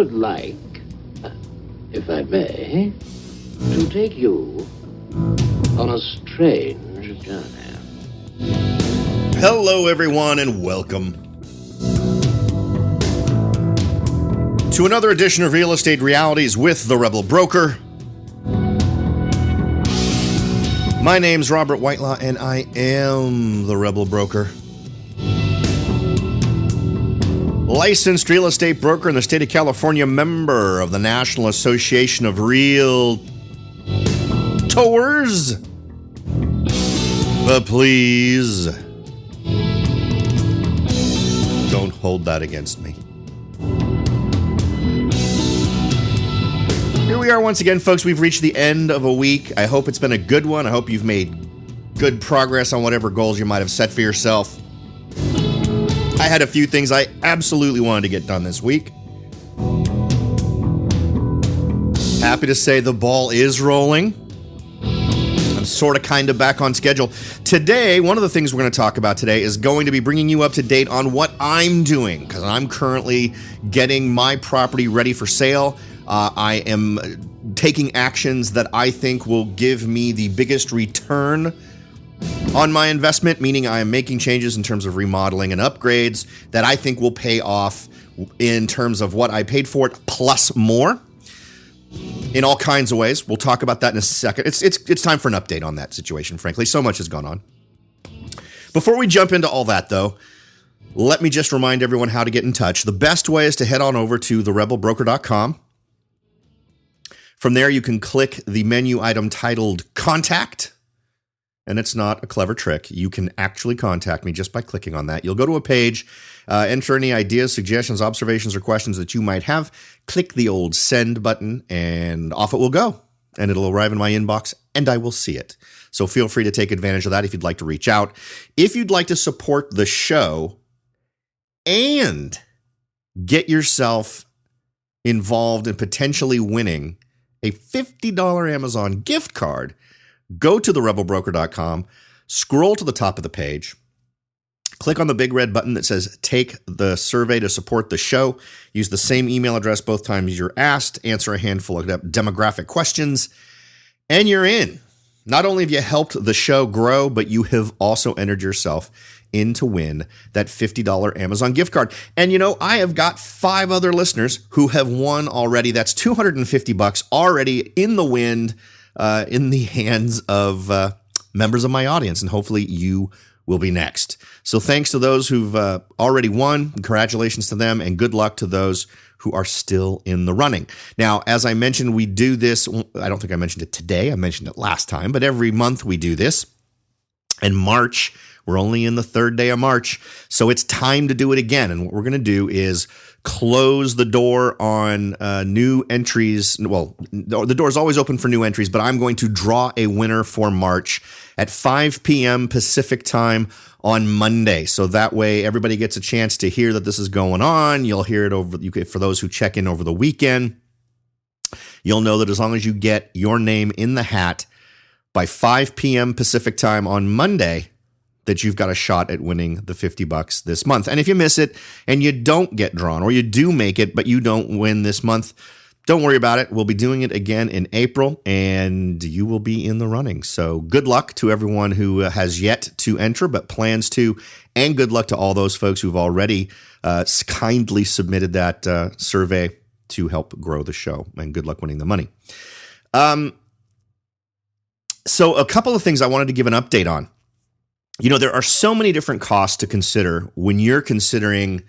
would like, if I may, to take you on a strange journey. Hello, everyone, and welcome to another edition of Real Estate Realities with the Rebel Broker. My name's Robert Whitelaw, and I am the Rebel Broker. Licensed real estate broker in the state of California, member of the National Association of Realtors. But please, don't hold that against me. Here we are once again, folks. We've reached the end of a week. I hope it's been a good one. I hope you've made good progress on whatever goals you might have set for yourself. I had a few things I absolutely wanted to get done this week. Happy to say the ball is rolling. I'm sort of kind of back on schedule. Today, one of the things we're going to talk about today is going to be bringing you up to date on what I'm doing, because I'm currently getting my property ready for sale. I am taking actions that I think will give me the biggest return on my investment, meaning I am making changes in terms of remodeling and upgrades that I think will pay off in terms of what I paid for it, plus more, in all kinds of ways. We'll talk about that in a second. It's time for an update on that situation, frankly. So much has gone on. Before we jump into all that, though, let me just remind everyone how to get in touch. The best way is to head on over to therebelbroker.com. From there, you can click the menu item titled Contact, and it's not a clever trick. You can actually contact me just by clicking on that. You'll go to a page, enter any ideas, suggestions, observations, or questions that you might have, click the old send button, and off it will go, and it'll arrive in my inbox, and I will see it. So feel free to take advantage of that if you'd like to reach out. If you'd like to support the show and get yourself involved in potentially winning a $50 Amazon gift card, go to therebelbroker.com, scroll to the top of the page, click on the big red button that says take the survey to support the show. Use the same email address both times you're asked, answer a handful of demographic questions, and you're in. Not only have you helped the show grow, but you have also entered yourself in to win that $50 Amazon gift card. And you know, I have got 5 other listeners who have won already. That's $250 already in the wind, in the hands of members of my audience. And hopefully you will be next. So thanks to those who've already won. Congratulations to them, and good luck to those who are still in the running. Now, as I mentioned, we do this. I don't think I mentioned it today. I mentioned it last time, but every month we do this. In March, we're only in the 3rd day of March, so it's time to do it again. And what we're going to do is close the door on new entries. Well, the door is always open for new entries, but I'm going to draw a winner for March at 5 p.m. Pacific time on Monday. So that way everybody gets a chance to hear that this is going on. You'll hear it for those who check in over the weekend. You'll know that as long as you get your name in the hat by 5 p.m. Pacific time on Monday, that you've got a shot at winning the $50 this month. And if you miss it and you don't get drawn, or you do make it, but you don't win this month, don't worry about it. We'll be doing it again in April, and you will be in the running. So good luck to everyone who has yet to enter, but plans to, and good luck to all those folks who've already kindly submitted that survey to help grow the show, and good luck winning the money. So a couple of things I wanted to give an update on. You know, there are so many different costs to consider when you're considering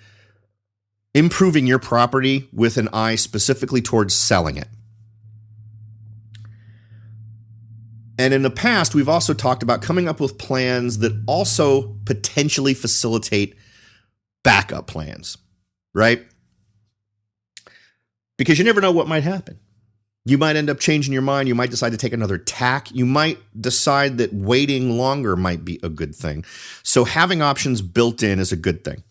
improving your property with an eye specifically towards selling it. And in the past, we've also talked about coming up with plans that also potentially facilitate backup plans, right? Because you never know what might happen. You might end up changing your mind. You might decide to take another tack. You might decide that waiting longer might be a good thing. So having options built in is a good thing.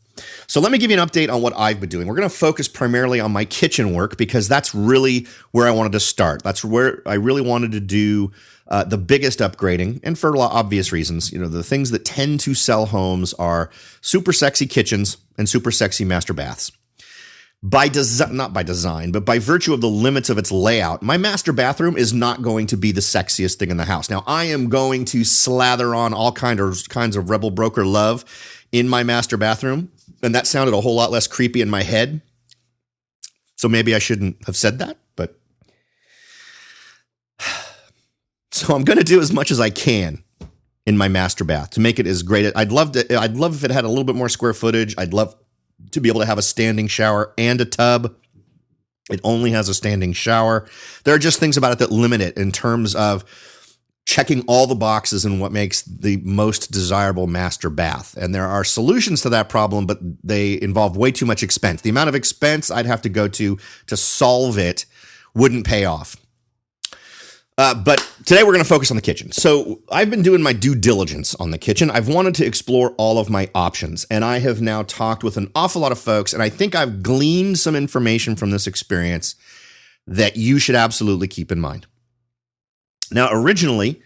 So let me give you an update on what I've been doing. We're going to focus primarily on my kitchen work because that's really where I wanted to start. That's where I really wanted to do the biggest upgrading, and for obvious reasons. You know, the things that tend to sell homes are super sexy kitchens and super sexy master baths. By design, not by design, but by virtue of the limits of its layout, my master bathroom is not going to be the sexiest thing in the house. Now, I am going to slather on all kinds of Rebel Broker love in my master bathroom, and that sounded a whole lot less creepy in my head. So maybe I shouldn't have said that, but so I'm going to do as much as I can in my master bath to make it as great. I'd love if it had a little bit more square footage. I'd love to be able to have a standing shower and a tub. It only has a standing shower. There are just things about it that limit it in terms of checking all the boxes and what makes the most desirable master bath. And there are solutions to that problem, but they involve way too much expense. The amount of expense I'd have to go to solve it wouldn't pay off. But today we're going to focus on the kitchen. So I've been doing my due diligence on the kitchen. I've wanted to explore all of my options, and I have now talked with an awful lot of folks, and I think I've gleaned some information from this experience that you should absolutely keep in mind. Now, originally,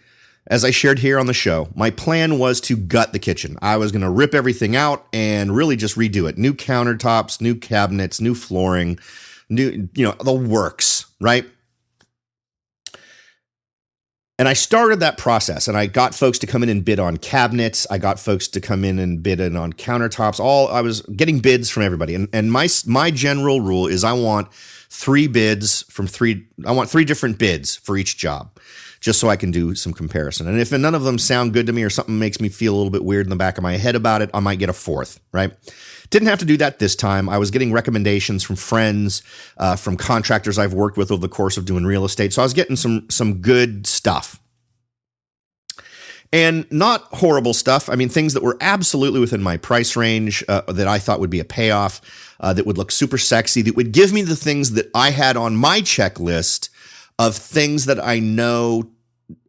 as I shared here on the show, my plan was to gut the kitchen. I was going to rip everything out and really just redo it. New countertops, new cabinets, new flooring, the works, right? And I started that process, and I got folks to come in and bid on cabinets. I got folks to come in and bid on countertops. I was getting bids from everybody. And my general rule is I want three different bids for each job, just so I can do some comparison. And if none of them sound good to me or something makes me feel a little bit weird in the back of my head about it, I might get a fourth, right? Didn't have to do that this time. I was getting recommendations from friends, from contractors I've worked with over the course of doing real estate. So I was getting some good stuff. And not horrible stuff. I mean, things that were absolutely within my price range, that I thought would be a payoff, that would look super sexy, that would give me the things that I had on my checklist of things that I know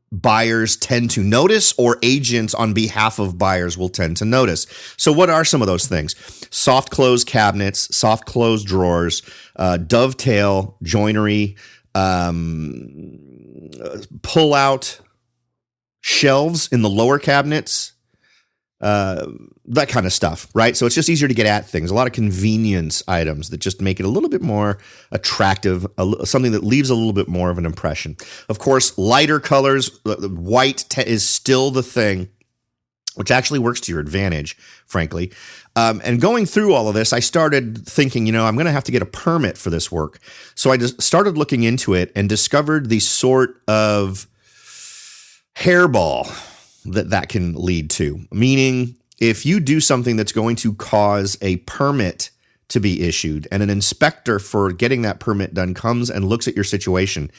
buyers tend to notice, or agents on behalf of buyers will tend to notice. So what are some of those things? Soft close cabinets, soft close drawers, dovetail joinery, pull out shelves in the lower cabinets, that kind of stuff, right? So it's just easier to get at things. A lot of convenience items that just make it a little bit more attractive, something that leaves a little bit more of an impression. Of course, lighter colors, white is still the thing, which actually works to your advantage, frankly. And going through all of this, I started thinking, I'm going to have to get a permit for this work. So I just started looking into it and discovered the sort of hairball that can lead to. Meaning, if you do something that's going to cause a permit to be issued, and an inspector for getting that permit done comes and looks at your situation,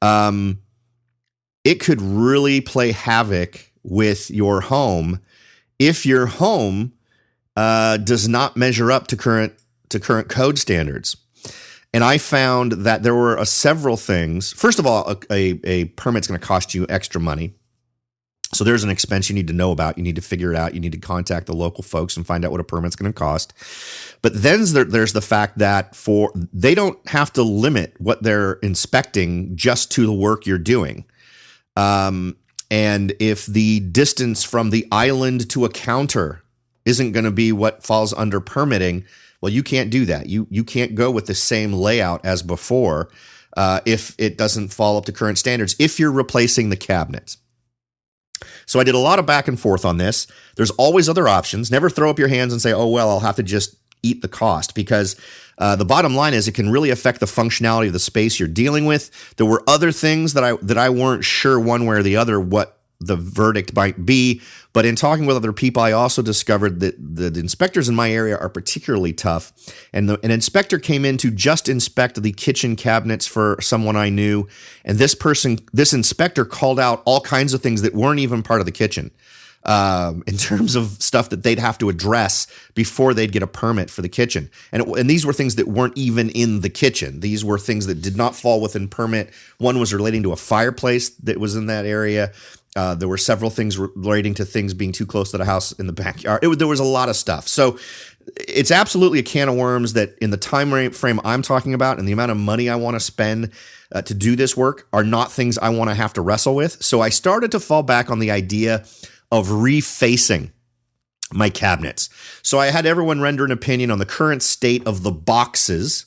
it could really play havoc with your home if your home does not measure up to current code standards. And I found that there were several things. First of all, a permit's going to cost you extra money. So there's an expense you need to know about. You need to figure it out. You need to contact the local folks and find out what a permit's going to cost. But then there's the fact that they don't have to limit what they're inspecting just to the work you're doing. And if the distance from the island to a counter isn't going to be what falls under permitting, well, you can't do that. You can't go with the same layout as before if it doesn't fall up to current standards, if you're replacing the cabinets. So I did a lot of back and forth on this. There's always other options. Never throw up your hands and say, oh, well, I'll have to just eat the cost, because the bottom line is it can really affect the functionality of the space you're dealing with. There were other things that I weren't sure one way or the other what the verdict might be. But in talking with other people, I also discovered that the inspectors in my area are particularly tough. And an inspector came in to just inspect the kitchen cabinets for someone I knew. And this inspector called out all kinds of things that weren't even part of the kitchen, in terms of stuff that they'd have to address before they'd get a permit for the kitchen. And these were things that weren't even in the kitchen. These were things that did not fall within permit. One was relating to a fireplace that was in that area. There were several things relating to things being too close to the house in the backyard. There was a lot of stuff. So it's absolutely a can of worms that in the time frame I'm talking about and the amount of money I want to spend to do this work are not things I want to have to wrestle with. So I started to fall back on the idea of refacing my cabinets. So I had everyone render an opinion on the current state of the boxes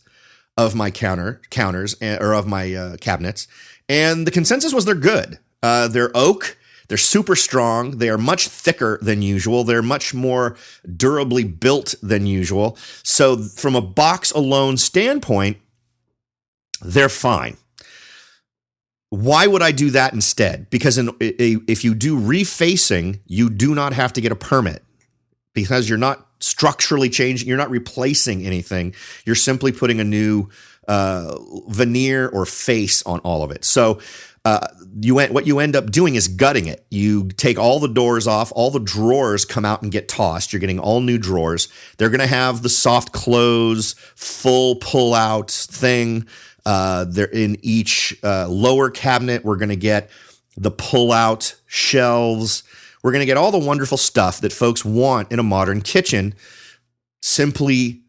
of my counters or of my cabinets, and the consensus was they're good. They're oak. They're super strong. They are much thicker than usual. They're much more durably built than usual. So from a box alone standpoint, they're fine. Why would I do that instead? Because if you do refacing, you do not have to get a permit because you're not structurally changing. You're not replacing anything. You're simply putting a new veneer or face on all of it. So what you end up doing is gutting it. You take all the doors off, all the drawers come out and get tossed. You're getting all new drawers. They're going to have the soft close, full pull out thing. They're in each lower cabinet. We're going to get the pull out shelves. We're going to get all the wonderful stuff that folks want in a modern kitchen, simply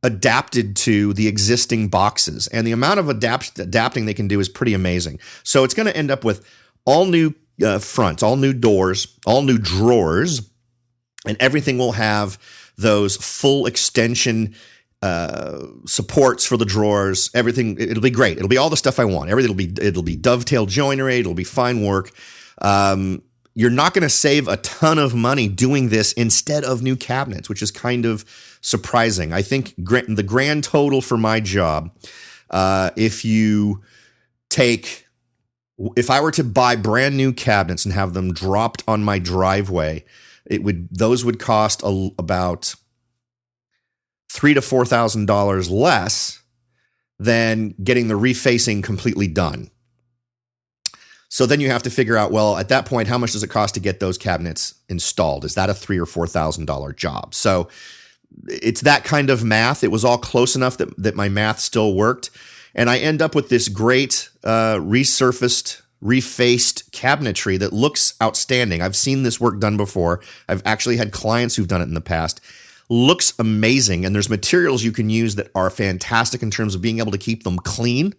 adapted to the existing boxes. And the amount of adapting they can do is pretty amazing. So it's going to end up with all new fronts, all new doors, all new drawers, and everything will have those full extension supports for the drawers. Everything, it'll be great. It'll be all the stuff I want. Everything it'll be dovetail joinery. It'll be fine work. You're not going to save a ton of money doing this instead of new cabinets, which is kind of surprising. I think the grand total for my job, if I were to buy brand new cabinets and have them dropped on my driveway, those would cost about $3,000 to $4,000 less than getting the refacing completely done. So then you have to figure out, well, at that point, how much does it cost to get those cabinets installed? Is that a $3,000 or $4,000 job? So it's that kind of math. It was all close enough that my math still worked. And I end up with this great resurfaced, refaced cabinetry that looks outstanding. I've seen this work done before. I've actually had clients who've done it in the past. Looks amazing. And there's materials you can use that are fantastic in terms of being able to keep them clean.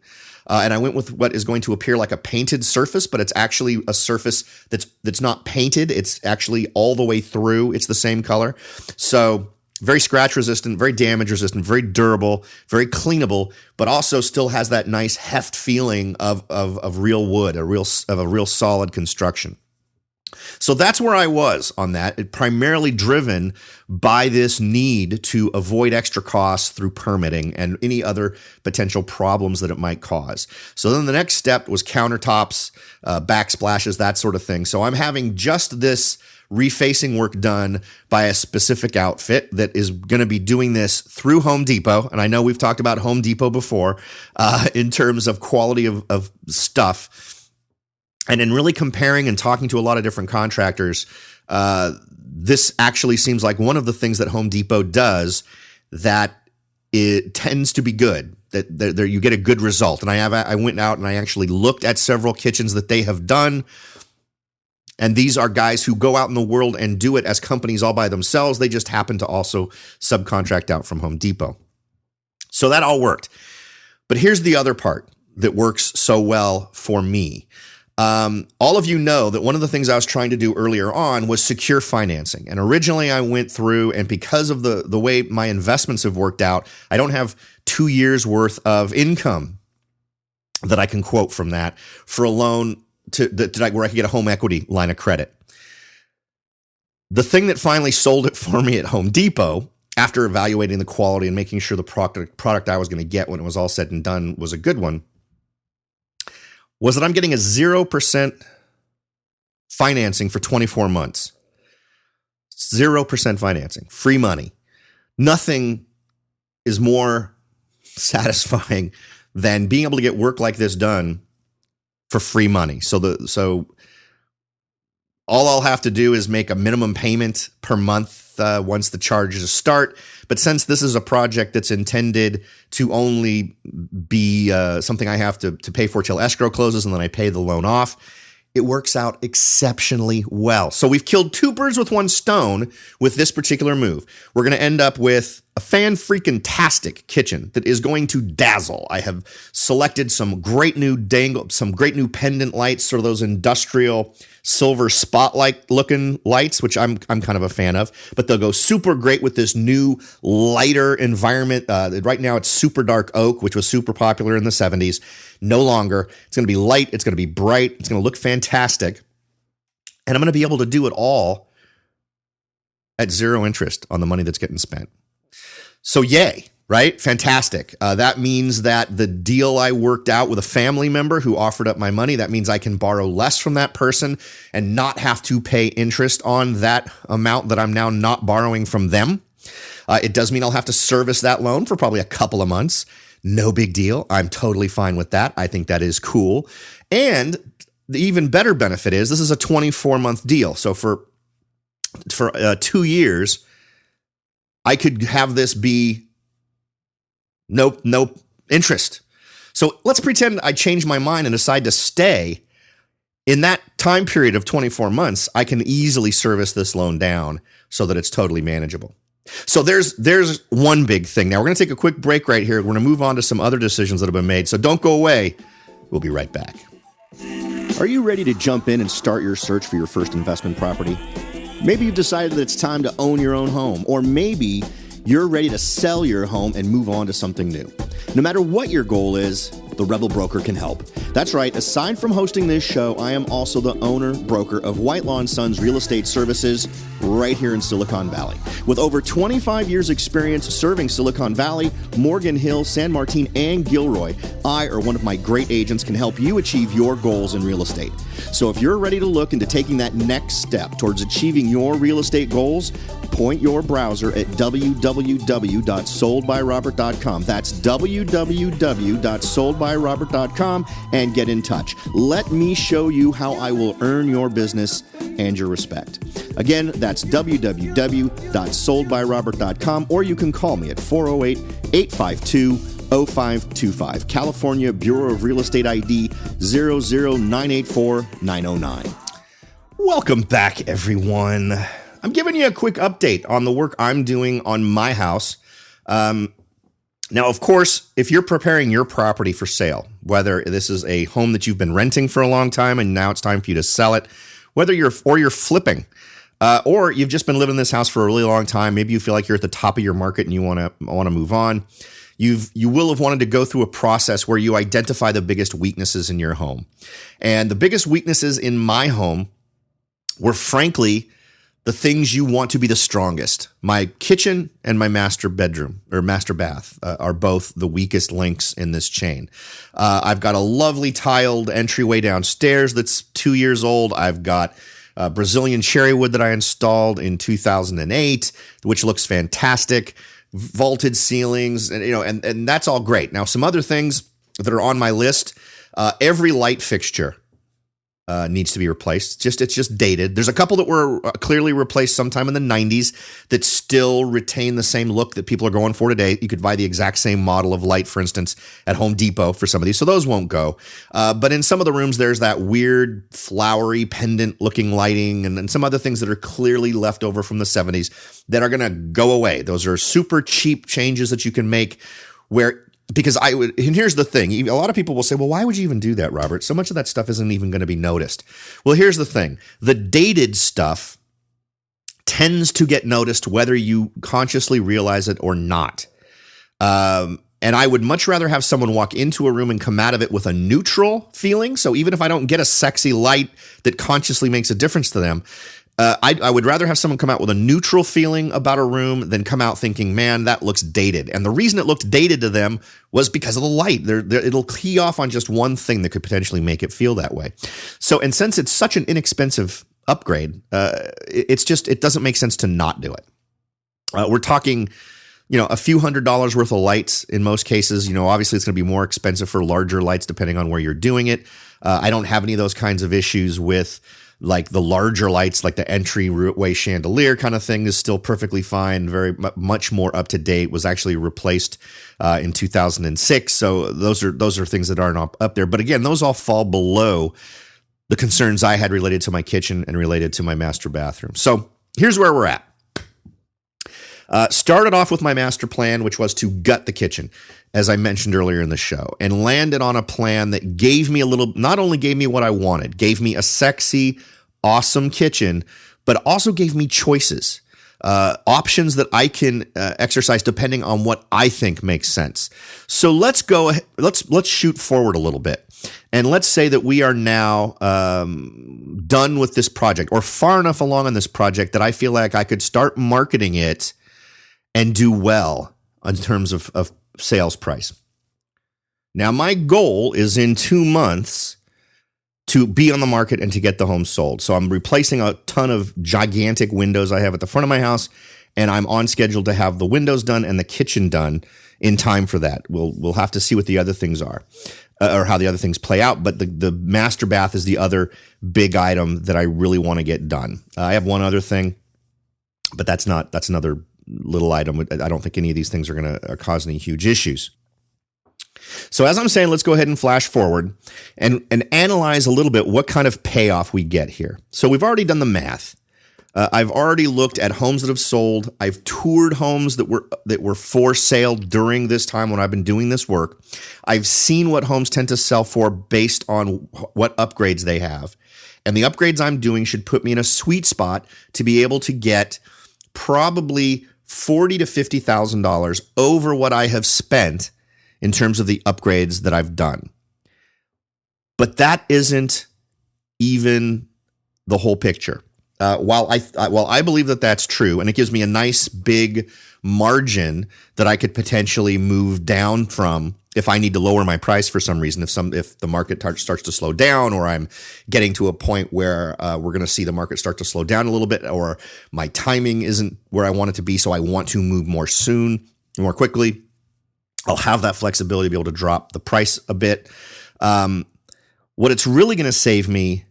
And I went with what is going to appear like a painted surface, but it's actually a surface that's not painted. It's actually all the way through. It's the same color. So very scratch resistant, very damage resistant, very durable, very cleanable, but also still has that nice heft feeling of real wood, of a real solid construction. So that's where I was on that. It primarily driven by this need to avoid extra costs through permitting and any other potential problems that it might cause. So then the next step was countertops, backsplashes, that sort of thing. So I'm having just this refacing work done by a specific outfit that is going to be doing this through Home Depot. And I know we've talked about Home Depot before in terms of quality of stuff. And in really comparing and talking to a lot of different contractors, this actually seems like one of the things that Home Depot does that it tends to be good, that you get a good result. And I went out and I actually looked at several kitchens that they have done. And these are guys who go out in the world and do it as companies all by themselves. They just happen to also subcontract out from Home Depot. So that all worked. But here's the other part that works so well for me. All of you know that one of the things I was trying to do earlier on was secure financing. And originally I went through, and because of the way my investments have worked out, I don't have 2 years worth of income that I can quote from that for a loan where I could get a home equity line of credit. The thing that finally sold it for me at Home Depot, after evaluating the quality and making sure the product I was going to get when it was all said and done was a good one, was that I'm getting a 0% financing for 24 months. 0% financing, free money. Nothing is more satisfying than being able to get work like this done for free money. So all I'll have to do is make a minimum payment per month once the charges start. But since this is a project that's intended to only be something I have to pay for till escrow closes and then I pay the loan off, it works out exceptionally well. So we've killed two birds with one stone with this particular move. We're going to end up with a fan-freaking-tastic kitchen that is going to dazzle. I have selected some great new pendant lights, sort of those industrial silver spotlight-looking lights, which I'm kind of a fan of. But they'll go super great with this new lighter environment. Right now, it's super dark oak, which was super popular in the 70s. No longer. It's going to be light. It's going to be bright. It's going to look fantastic. And I'm going to be able to do it all at zero interest on the money that's getting spent. So yay, right? Fantastic. That means that the deal I worked out with a family member who offered up my money, that means I can borrow less from that person and not have to pay interest on that amount that I'm now not borrowing from them. It does mean I'll have to service that loan for probably a couple of months. No big deal. I'm totally fine with that. I think that is cool. And the even better benefit is this is a 24-month deal. So for 2 years, I could have this be no interest. So let's pretend I change my mind and decide to stay. In that time period of 24 months, I can easily service this loan down so that it's totally manageable. So there's one big thing. Now we're going to take a quick break right here. We're going to move on to some other decisions that have been made. So don't go away. We'll be right back. Are you ready to jump in and start your search for your first investment property? Maybe you've decided that it's time to own your own home, or maybe you're ready to sell your home and move on to something new. No matter what your goal is, the Rebel Broker can help. That's right, aside from hosting this show, I am also the owner-broker of Whitelaw & Sons Real Estate Services right here in Silicon Valley. With over 25 years experience serving Silicon Valley, Morgan Hill, San Martin, and Gilroy, I or one of my great agents can help you achieve your goals in real estate. So if you're ready to look into taking that next step towards achieving your real estate goals, point your browser at www.soldbyrobert.com. That's www.soldbyrobert.com and get in touch. Let me show you how I will earn your business and your respect. Again, that's www.soldbyrobert.com, or you can call me at 408-852-0525. California Bureau of Real Estate ID 00984-909. Welcome back, everyone. I'm giving you a quick update on the work I'm doing on my house. Now, of course, if you're preparing your property for sale, whether this is a home that you've been renting for a long time and now it's time for you to sell it, whether you're flipping, or you've just been living in this house for a really long time, maybe you feel like you're at the top of your market and you want to move on. You will have wanted to go through a process where you identify the biggest weaknesses in your home. And the biggest weaknesses in my home were, frankly, the things you want to be the strongest. My kitchen and my master bedroom or master bath are both the weakest links in this chain. I've got a lovely tiled entryway downstairs that's 2 years old. I've got Brazilian cherry wood that I installed in 2008, which looks fantastic. Vaulted ceilings, and that's all great. Now, some other things that are on my list: every light fixture needs to be replaced. It's just dated. There's a couple that were clearly replaced sometime in the 90s that still retain the same look that people are going for today. You could buy the exact same model of light, for instance, at Home Depot for some of these. So those won't go. But in some of the rooms, there's that weird flowery pendant looking lighting and some other things that are clearly left over from the 70s that are going to go away. Those are super cheap changes that you can make because and here's the thing. A lot of people will say, well, why would you even do that, Robert? So much of that stuff isn't even going to be noticed. Well, here's the thing. The dated stuff tends to get noticed whether you consciously realize it or not. And I would much rather have someone walk into a room and come out of it with a neutral feeling. So even if I don't get a sexy light that consciously makes a difference to them, I would rather have someone come out with a neutral feeling about a room than come out thinking, man, that looks dated. And the reason it looked dated to them was because of the light. It'll key off on just one thing that could potentially make it feel that way. So, and since it's such an inexpensive upgrade, it doesn't make sense to not do it. We're talking, a few $100s worth of lights in most cases. Obviously it's going to be more expensive for larger lights depending on where you're doing it. I don't have any of those kinds of issues with like the larger lights, like the entryway chandelier kind of thing is still perfectly fine, very much more up to date, was actually replaced in 2006. So those are things that aren't up there. But again, those all fall below the concerns I had related to my kitchen and related to my master bathroom. So here's where we're at. Started off with my master plan, which was to gut the kitchen, as I mentioned earlier in the show, and landed on a plan that gave me not only gave me what I wanted, gave me a sexy, awesome kitchen, but also gave me choices, options that I can exercise depending on what I think makes sense. So let's shoot forward a little bit. And let's say that we are now done with this project, or far enough along on this project that I feel like I could start marketing it and do well in terms of sales price. Now, my goal is in 2 months to be on the market and to get the home sold. So I'm replacing a ton of gigantic windows I have at the front of my house, and I'm on schedule to have the windows done and the kitchen done in time for that. We'll have to see what the other things are. Or how the other things play out, but the master bath is the other big item that I really want to get done. I have one other thing, but that's another little item. I don't think any of these things are going to cause any huge issues. So as I'm saying, let's go ahead and flash forward and analyze a little bit what kind of payoff we get here. So we've already done the math. I've already looked at homes that have sold. I've toured homes that were for sale during this time when I've been doing this work. I've seen what homes tend to sell for based on what upgrades they have. And the upgrades I'm doing should put me in a sweet spot to be able to get probably $40,000 to $50,000 over what I have spent in terms of the upgrades that I've done. But that isn't even the whole picture. While I believe that that's true, and it gives me a nice big margin that I could potentially move down from if I need to lower my price for some reason, if the market starts to slow down, or I'm getting to a point where we're going to see the market start to slow down a little bit, or my timing isn't where I want it to be, so I want to move more quickly. I'll have that flexibility to be able to drop the price a bit. What it's really going to save me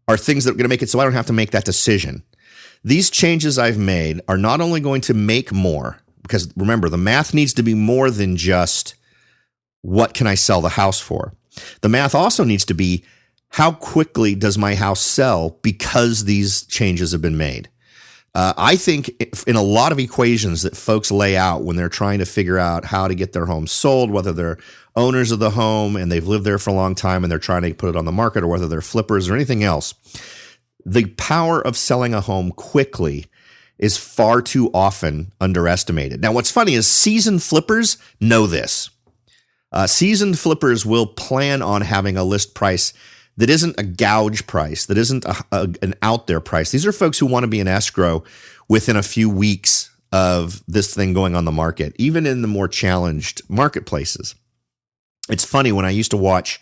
are things that are going to make it so I don't have to make that decision. These changes I've made are not only going to make more, because remember, the math needs to be more than just what can I sell the house for. The math also needs to be how quickly does my house sell because these changes have been made. I think in a lot of equations that folks lay out when they're trying to figure out how to get their home sold, whether they're owners of the home and they've lived there for a long time and they're trying to put it on the market, or whether they're flippers or anything else, the power of selling a home quickly is far too often underestimated. Now, what's funny is seasoned flippers know this. Seasoned flippers will plan on having a list price that isn't a gouge price, that isn't an out there price. These are folks who want to be in escrow within a few weeks of this thing going on the market, even in the more challenged marketplaces. It's funny, when I used to watch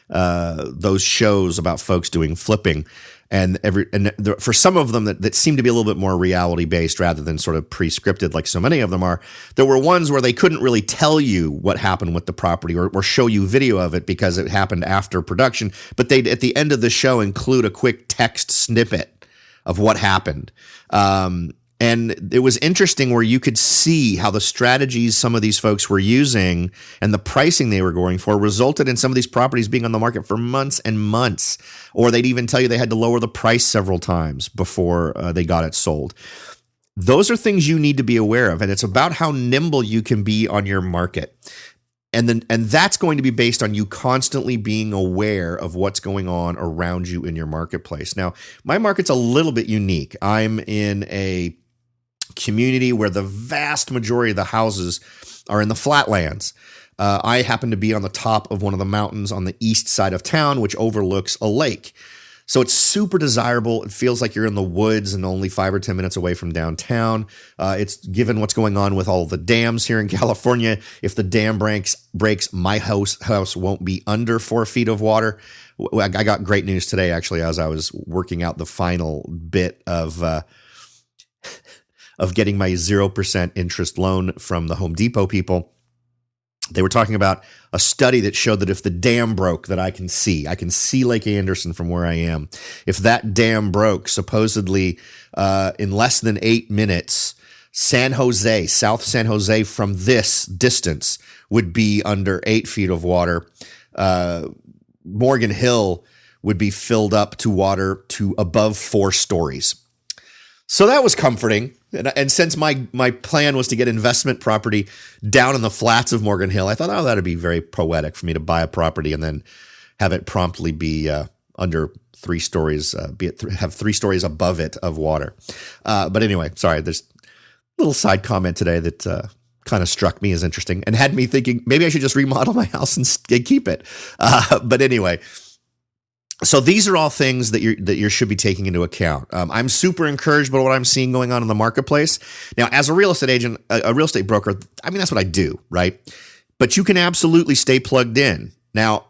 those shows about folks doing flipping, for some of them that seem to be a little bit more reality based rather than sort of pre-scripted like so many of them are, there were ones where they couldn't really tell you what happened with the property or show you video of it because it happened after production, but they'd at the end of the show include a quick text snippet of what happened. And it was interesting where you could see how the strategies some of these folks were using and the pricing they were going for resulted in some of these properties being on the market for months and months, or they'd even tell you they had to lower the price several times before they got it sold. Those are things you need to be aware of, and it's about how nimble you can be on your market. And that's going to be based on you constantly being aware of what's going on around you in your marketplace. Now, my market's a little bit unique. I'm in a community where the vast majority of the houses are in the flatlands. I happen to be on the top of one of the mountains on the east side of town, which overlooks a lake. So it's super desirable. It feels like you're in the woods and only 5 or 10 minutes away from downtown. It's given what's going on with all the dams here in California. If the dam breaks, my house won't be under 4 feet of water. I got great news today, actually, as I was working out the final bit of getting my 0% interest loan from the Home Depot people. They were talking about a study that showed that if the dam broke that I can see Lake Anderson from where I am. If that dam broke, supposedly in less than 8 minutes, South San Jose from this distance would be under 8 feet of water. Morgan Hill would be filled up to water to above 4 stories. So that was comforting. And since my plan was to get investment property down in the flats of Morgan Hill, I thought, oh, that'd be very poetic for me to buy a property and then have it promptly be under 3 stories, have 3 stories above it of water. But anyway, sorry, there's a little side comment today that kind of struck me as interesting and had me thinking maybe I should just remodel my house and keep it. But anyway. So these are all things that you should be taking into account. I'm super encouraged by what I'm seeing going on in the marketplace. Now, as a real estate agent, a real estate broker, I mean, that's what I do, right? But you can absolutely stay plugged in. Now,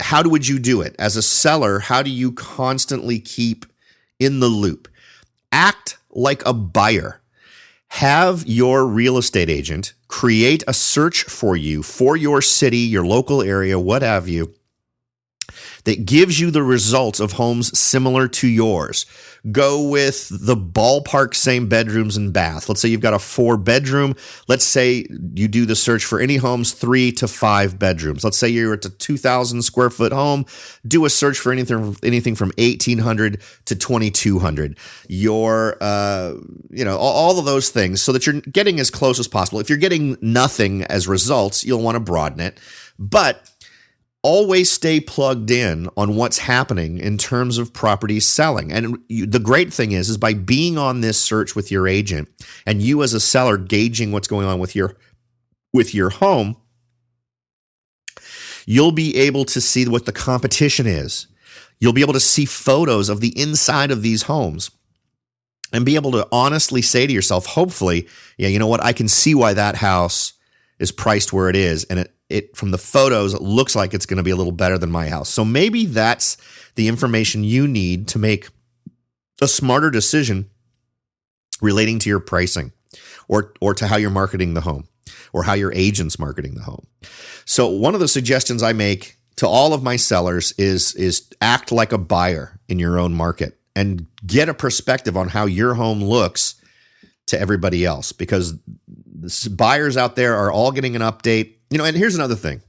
how would you do it? As a seller, how do you constantly keep in the loop? Act like a buyer. Have your real estate agent create a search for you, for your city, your local area, what have you, that gives you the results of homes similar to yours. Go with the ballpark same bedrooms and bath. Let's say you've got a 4-bedroom. Let's say you do the search for any homes 3 to 5 bedrooms. Let's say you're at a 2,000 square foot home. Do a search for anything from 1,800 to 2,200. All of those things so that you're getting as close as possible. If you're getting nothing as results, you'll want to broaden it. But always stay plugged in on what's happening in terms of properties selling. And the great thing is by being on this search with your agent and you as a seller gauging what's going on with your home, you'll be able to see what the competition is. You'll be able to see photos of the inside of these homes and be able to honestly say to yourself, hopefully, yeah, you know what? I can see why that house is priced where it is. And it from the photos, it looks like it's going to be a little better than my house. So maybe that's the information you need to make a smarter decision relating to your pricing or to how you're marketing the home or how your agent's marketing the home. So one of the suggestions I make to all of my sellers is act like a buyer in your own market and get a perspective on how your home looks to everybody else, because buyers out there are all getting an update. And here's another thing.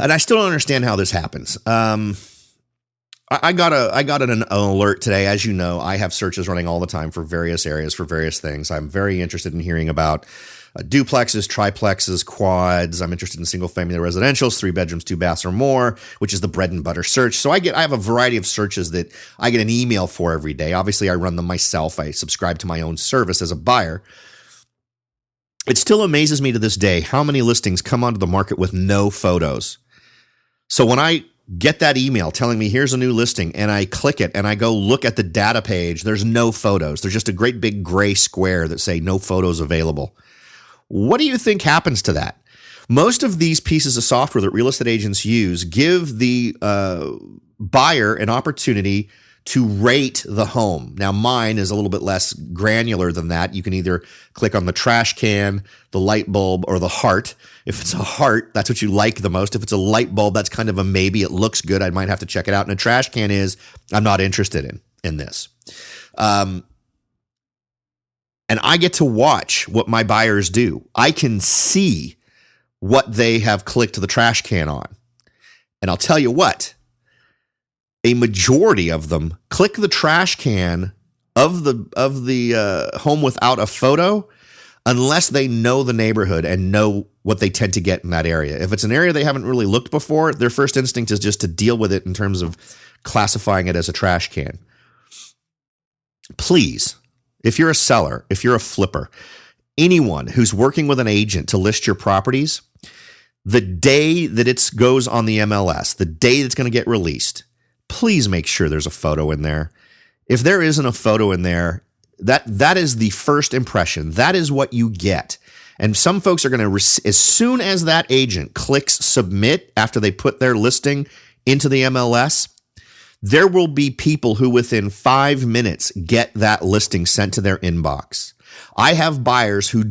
And I still don't understand how this happens. I got an alert today. As you know, I have searches running all the time for various areas, for various things. I'm very interested in hearing about duplexes, triplexes, quads. I'm interested in single family residentials, 3 bedrooms, 2 baths or more, which is the bread and butter search. So I have a variety of searches that I get an email for every day. Obviously, I run them myself. I subscribe to my own service as a buyer. It still amazes me to this day how many listings come onto the market with no photos. So when I get that email telling me here's a new listing and I click it and I go look at the data page, there's no photos. There's just a great big gray square that say no photos available. What do you think happens to that? Most of these pieces of software that real estate agents use give the buyer an opportunity to rate the home. Now, mine is a little bit less granular than that. You can either click on the trash can, the light bulb, or the heart. If it's a heart, that's what you like the most. If it's a light bulb, that's kind of a maybe. It looks good. I might have to check it out. And a trash can is, I'm not interested in this. And I get to watch what my buyers do. I can see what they have clicked the trash can on. And I'll tell you what, a majority of them click the trash can of the home without a photo unless they know the neighborhood and know what they tend to get in that area. If it's an area they haven't really looked before, their first instinct is just to deal with it in terms of classifying it as a trash can. Please, if you're a seller, if you're a flipper, anyone who's working with an agent to list your properties, the day that it goes on the MLS, the day that's going to get released, please make sure there's a photo in there. If there isn't a photo in there, that is the first impression. That is what you get. And some folks are going to, as soon as that agent clicks submit after they put their listing into the MLS, there will be people who within 5 minutes get that listing sent to their inbox. I have buyers who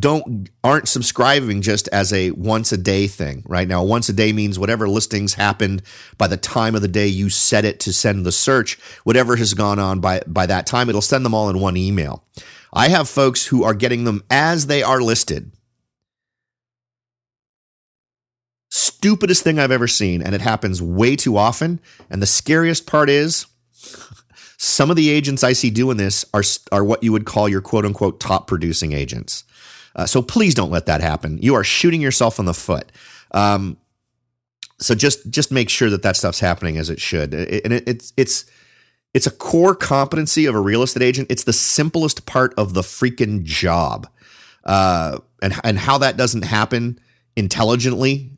aren't subscribing just as a once a day thing. Right now, once a day means whatever listings happened by the time of the day you set it to send the search, whatever has gone on by that time, it'll send them all in one email. I have folks who are getting them as they are listed. Stupidest thing I've ever seen, and it happens way too often. And the scariest part is, Some of the agents I see doing this are what you would call your quote unquote top producing agents. So please don't let that happen. You are shooting yourself in the foot. So just make sure that stuff's happening as it should. It's a core competency of a real estate agent. It's the simplest part of the freaking job. And how that doesn't happen intelligently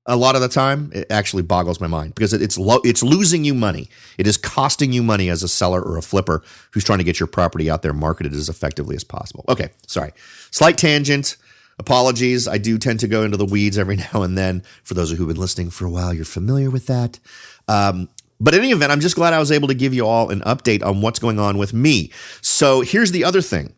a lot of the time, it actually boggles my mind because it's losing you money. It is costing you money as a seller or a flipper who's trying to get your property out there marketed as effectively as possible. Okay, sorry. Slight tangent. Apologies. I do tend to go into the weeds every now and then. For those who've been listening for a while, you're familiar with that. But in any event, I'm just glad I was able to give you all an update on what's going on with me. So here's the other thing.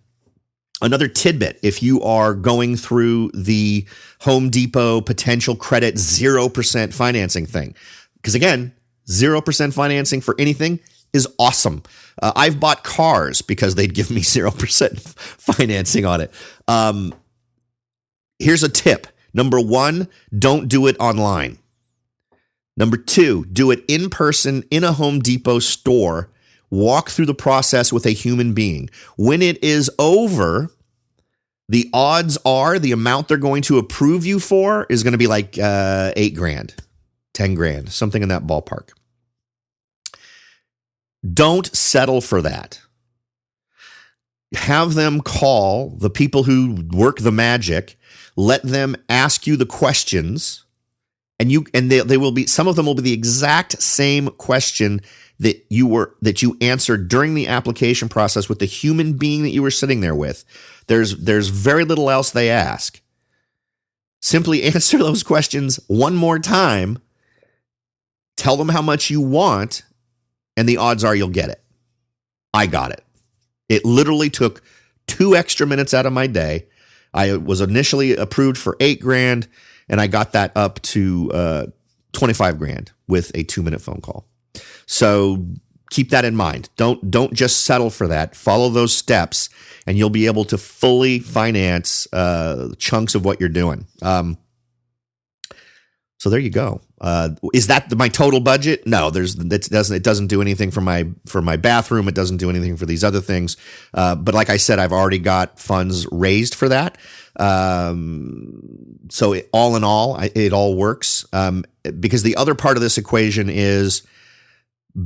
Another tidbit, if you are going through the Home Depot potential credit 0% financing thing, because again, 0% financing for anything is awesome. I've bought cars because they'd give me 0% financing on it. Here's a tip. Number 1, don't do it online. Number 2, do it in person in a Home Depot store. Walk through the process with a human being. When it is over, the odds are the amount they're going to approve you for is going to be like $8,000, $10,000, something in that ballpark. Don't settle for that. Have them call the people who work the magic. Let them ask you the questions, and they will be. Some of them will be the exact same question that you answered during the application process with the human being that you were sitting there with. There's very little else they ask. Simply answer those questions one more time. Tell them how much you want, and the odds are you'll get it. I got it. It literally took 2 extra minutes out of my day. I was initially approved for $8,000, and I got that up to $25,000 with a 2-minute phone call. So keep that in mind. Don't just settle for that. Follow those steps, and you'll be able to fully finance chunks of what you're doing. So there you go. Is that my total budget? No, it doesn't do anything for my bathroom. It doesn't do anything for these other things. But like I said, I've already got funds raised for that. So all in all, it all works. Because the other part of this equation is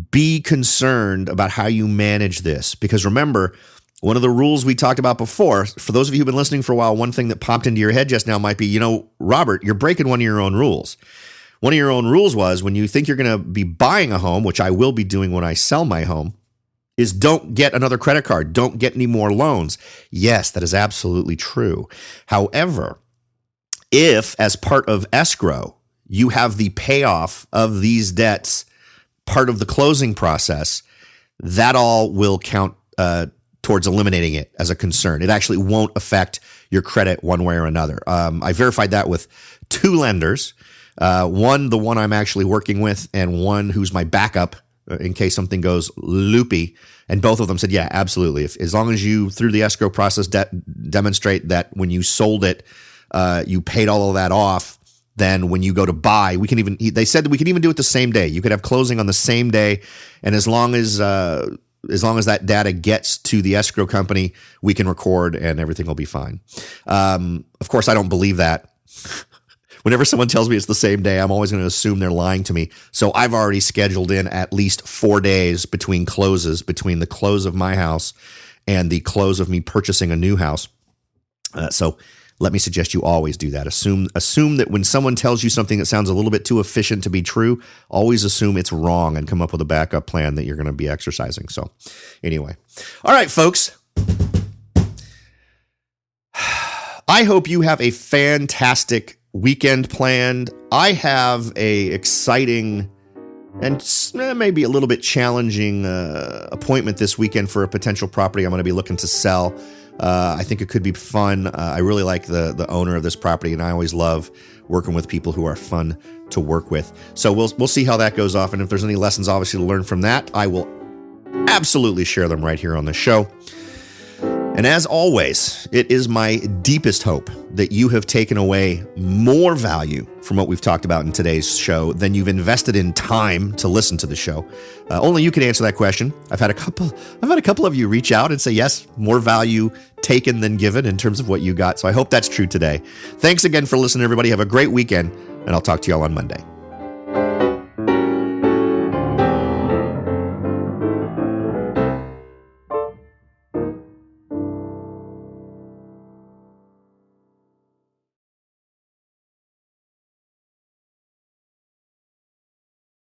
be concerned about how you manage this. Because remember, one of the rules we talked about before, for those of you who've been listening for a while, one thing that popped into your head just now might be, Robert, you're breaking one of your own rules. One of your own rules was when you think you're going to be buying a home, which I will be doing when I sell my home, is don't get another credit card. Don't get any more loans. Yes, that is absolutely true. However, if as part of escrow, you have the payoff of these debts part of the closing process, that all will count towards eliminating it as a concern. It actually won't affect your credit one way or another. I verified that with 2 lenders. One, the one I'm actually working with, and one who's my backup in case something goes loopy. And both of them said, yeah, absolutely. As long as you, through the escrow process, demonstrate that when you sold it, you paid all of that off, then when you go to buy, they said that we can even do it the same day. You could have closing on the same day. And as long as that data gets to the escrow company, we can record and everything will be fine. Of course, I don't believe that. Whenever someone tells me it's the same day, I'm always going to assume they're lying to me. So I've already scheduled in at least 4 days between the close of my house and the close of me purchasing a new house. So let me suggest you always do that. Assume that when someone tells you something that sounds a little bit too efficient to be true, always assume it's wrong and come up with a backup plan that you're going to be exercising. So anyway. All right, folks. I hope you have a fantastic weekend planned. I have a exciting and maybe a little bit challenging appointment this weekend for a potential property I'm going to be looking to sell. I think it could be fun. I really like the owner of this property, and I always love working with people who are fun to work with. So we'll see how that goes off, and if there's any lessons obviously to learn from that, I will absolutely share them right here on the show. And as always, it is my deepest hope that you have taken away more value from what we've talked about in today's show than you've invested in time to listen to the show? Only you can answer that question. I've had a couple of you reach out and say, yes, more value taken than given in terms of what you got. So I hope that's true today. Thanks again for listening, everybody. Have a great weekend, and I'll talk to you all on Monday.